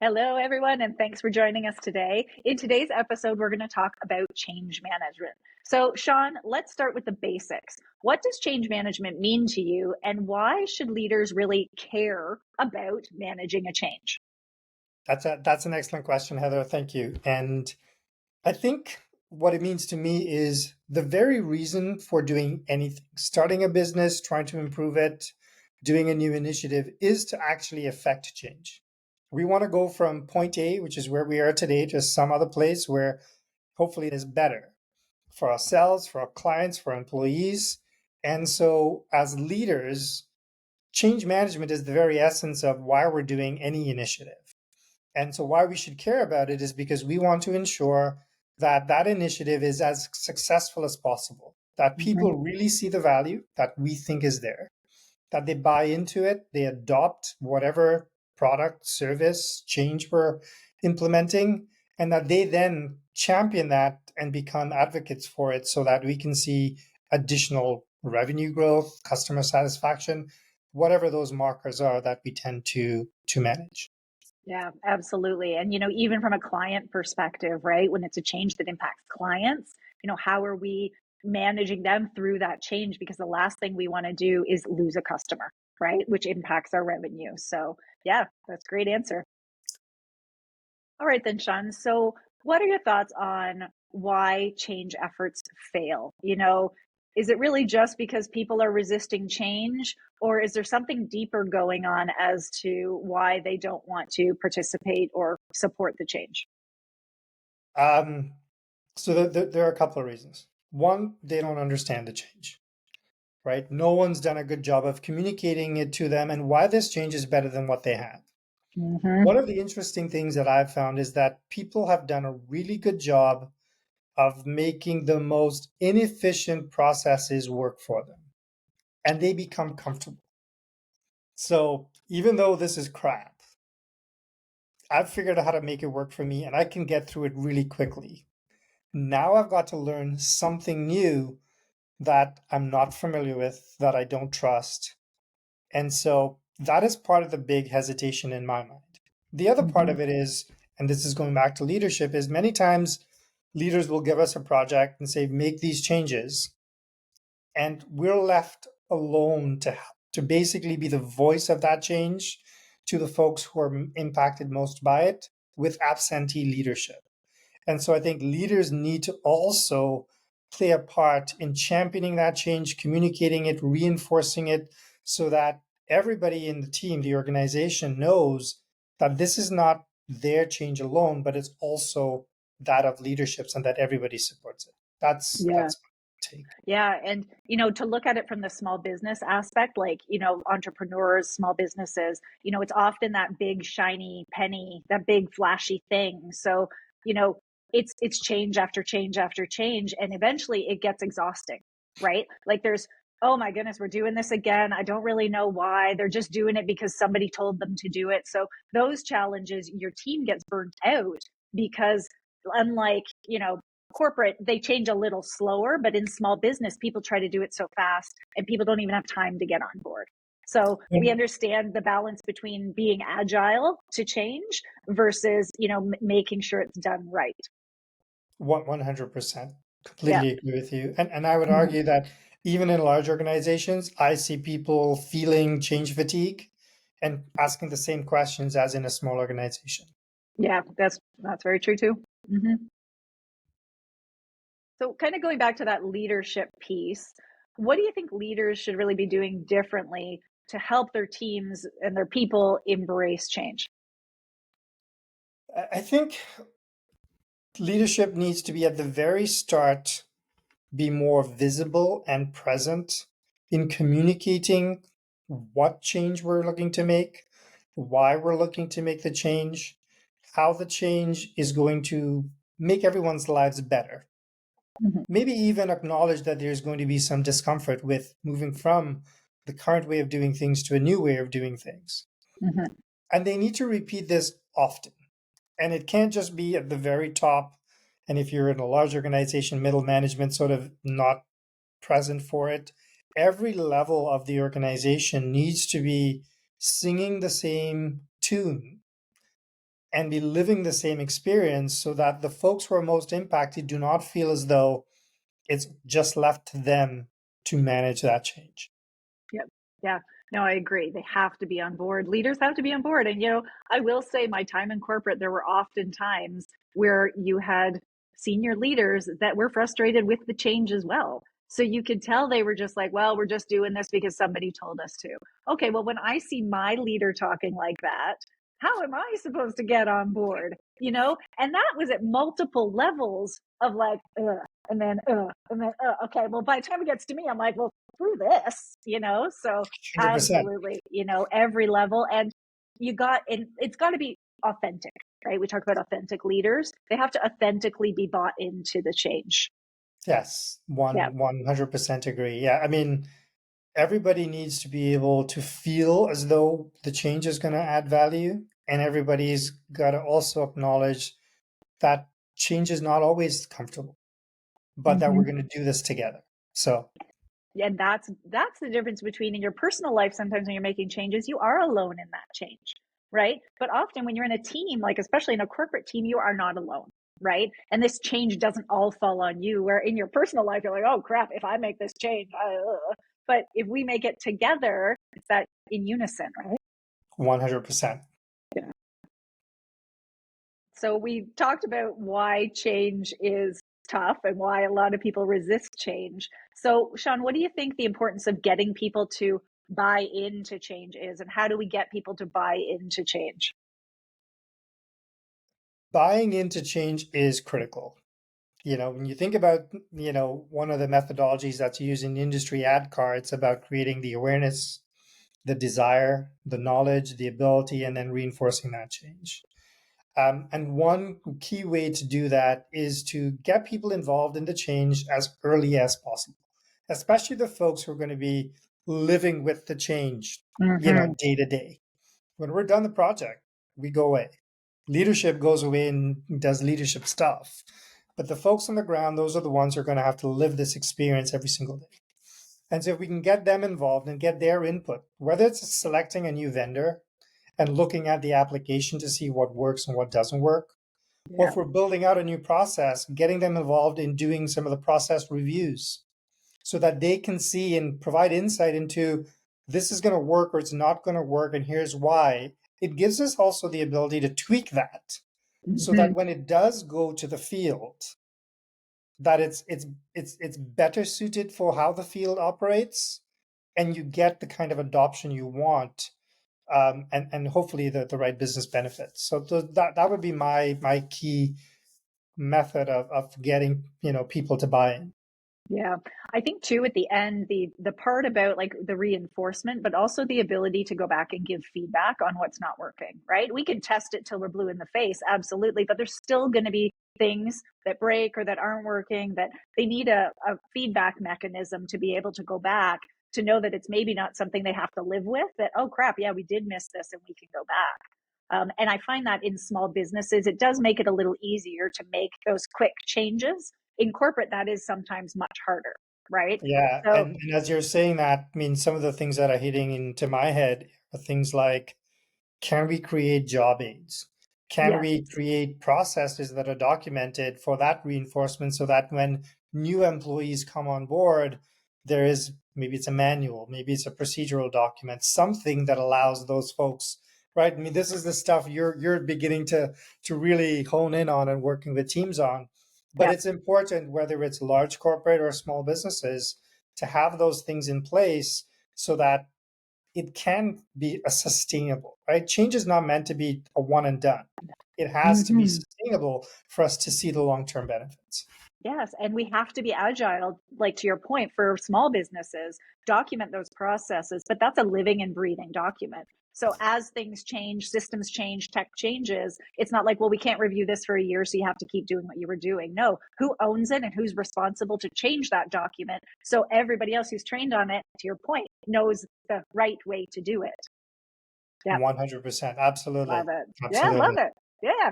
Hello, everyone, and thanks for joining us today. In today's episode, we're going to talk about change management. So, Sean, let's start with the basics. What does change management mean to you, and why should leaders really care about managing a change? That's an excellent question, Heather. Thank you. And I think what it means to me is the very reason for doing anything, starting a business, trying to improve it, doing a new initiative is to actually affect change. We want to go from point A, which is where we are today, to some other place where hopefully it is better for ourselves, for our clients, for our employees. And so as leaders, change management is the very essence of why we're doing any initiative. And so, why we should care about it is because we want to ensure that that initiative is as successful as possible, that Mhm. people really see the value that we think is there, that they buy into it, they adopt whatever product, service, change we're implementing, and that they then champion that and become advocates for it so that we can see additional revenue growth, customer satisfaction, whatever those markers are that we tend to manage. Yeah, absolutely. And, even from a client perspective, right, when it's a change that impacts clients, how are we managing them through that change? Because the last thing we want to do is lose a customer, right, which impacts our revenue. So, yeah, that's a great answer. All right, then, Sean. So, what are your thoughts on why change efforts fail? Is it really just because people are resisting change, or is there something deeper going on as to why they don't want to participate or support the change? Um, there are a couple of reasons. One, they don't understand the change, right? No one's done a good job of communicating it to them and why this change is better than what they have. Hmm. One of the interesting things that I've found is that people have done a really good job of making the most inefficient processes work for them, and they become comfortable. So even though this is crap, I've figured out how to make it work for me and I can get through it really quickly. Now I've got to learn something new that I'm not familiar with, that I don't trust. And so that is part of the big hesitation in my mind. The other part Hmm. of it is, and this is going back to leadership, is many times leaders will give us a project and say, make these changes. And we're left alone to basically be the voice of that change to the folks who are impacted most by it with absentee leadership. And so I think leaders need to also play a part in championing that change, communicating it, reinforcing it, so that everybody in the team, the organization, knows that this is not their change alone, but it's also that of leaderships and that everybody supports it. Yeah. That's my take. Yeah. And, to look at it from the small business aspect, like, entrepreneurs, small businesses, it's often that big, shiny penny, that big, flashy thing. So, you know, it's change after change after change. And eventually it gets exhausting, right? Like oh my goodness, we're doing this again. I don't really know why. They're just doing it because somebody told them to do it. So those challenges, your team gets burnt out because unlike, corporate, they change a little slower, but in small business, people try to do it so fast and people don't even have time to get on board. So we understand the balance between being agile to change versus, making sure it's done right. 100%. Yeah. Completely agree with you. And I would Mhm. argue that even in large organizations, I see people feeling change fatigue and asking the same questions as in a small organization. Yeah, that's very true too. Hmm. So kind of going back to that leadership piece, what do you think leaders should really be doing differently to help their teams and their people embrace change? I think leadership needs to be at the very start, be more visible and present in communicating what change we're looking to make, why we're looking to make the change, how the change is going to make everyone's lives better. Hmm. Maybe even acknowledge that there's going to be some discomfort with moving from the current way of doing things to a new way of doing things. Hmm. And they need to repeat this often. And it can't just be at the very top. And if you're in a large organization, middle management sort of not present for it. Every level of the organization needs to be singing the same tune and be living the same experience so that the folks who are most impacted do not feel as though it's just left to them to manage that change. Yep. Yeah. No, I agree. They have to be on board. Leaders have to be on board. And, I will say my time in corporate, there were often times where you had senior leaders that were frustrated with the change as well. So you could tell they were just like, well, we're just doing this because somebody told us to. Okay, well, when I see my leader talking like that, how am I supposed to get on board? And that was at multiple levels of like, ugh, and then, okay, well, by the time it gets to me, I'm like, well, through this, so 100%. absolutely, every level. And it's got to be authentic, right? We talk about authentic leaders. They have to authentically be bought into the change. Yes, Yeah. 100% agree. Yeah, I mean, everybody needs to be able to feel as though the change is going to add value, and everybody's got to also acknowledge that change is not always comfortable, but that Mm-hmm. we're going to do this together. So, And that's the difference between in your personal life. Sometimes when you're making changes, you are alone in that change, right? But often when you're in a team, like especially in a corporate team, you are not alone, right? And this change doesn't all fall on you, where in your personal life you're like, oh crap, if I make this change, but if we make it together, it's that in unison, right? 100%. Yeah. So we talked about why change is tough and why a lot of people resist change. So, Sean, what do you think the importance of getting people to buy into change is, and how do we get people to buy into change? Buying into change is critical. When you think about, one of the methodologies that's used in industry ad cards about creating the awareness, the desire, the knowledge, the ability, and then reinforcing that change. And one key way to do that is to get people involved in the change as early as possible, especially the folks who are going to be living with the change, Mm-hmm. day to day. When we're done the project, we go away. Leadership goes away and does leadership stuff. But the folks on the ground, those are the ones who are going to have to live this experience every single day. And so if we can get them involved and get their input, whether it's selecting a new vendor and looking at the application to see what works and what doesn't work, or Yeah. if we're building out a new process, getting them involved in doing some of the process reviews so that they can see and provide insight into this is going to work or it's not going to work and here's why. It gives us also the ability to tweak that so Mm-hmm. that when it does go to the field, that it's better suited for how the field operates, and you get the kind of adoption you want, and hopefully the right business benefits. So that would be my key method of getting people to buy in. Yeah. I think too at the end, the part about like the reinforcement, but also the ability to go back and give feedback on what's not working, right? We can test it till we're blue in the face, absolutely, but there's still going to be things that break or that aren't working, that they need a feedback mechanism to be able to go back to know that it's maybe not something they have to live with, that, oh crap, yeah, we did miss this and we can go back. And I find that in small businesses, it does make it a little easier to make those quick changes. In corporate, that is sometimes much harder, right? Yeah, So, and as you're saying that, I mean, some of the things that are hitting into my head are things like, can we create job aids? Can yes, we create processes that are documented for that reinforcement so that when new employees come on board, there is maybe it's a manual, maybe it's a procedural document, something that allows those folks, right? I mean, this is the stuff you're beginning to really hone in on and working with teams on. But yeah, it's important, whether it's large corporate or small businesses, to have those things in place so that it can be a sustainable, right? Change is not meant to be a one and done. It has to be hmm, sustainable for us to see the long-term benefits. yes. And we have to be agile, like to your point, for small businesses, document those processes, but that's a living and breathing document. So as things change, systems change, tech changes, it's not like, well, we can't review this for a year, so you have to keep doing what you were doing. No, who owns it and who's responsible to change that document so everybody else who's trained on it, to your point, knows the right way to do it. Yeah. 100%. Absolutely. Love it. Yeah, love Absolutely. it. Yeah.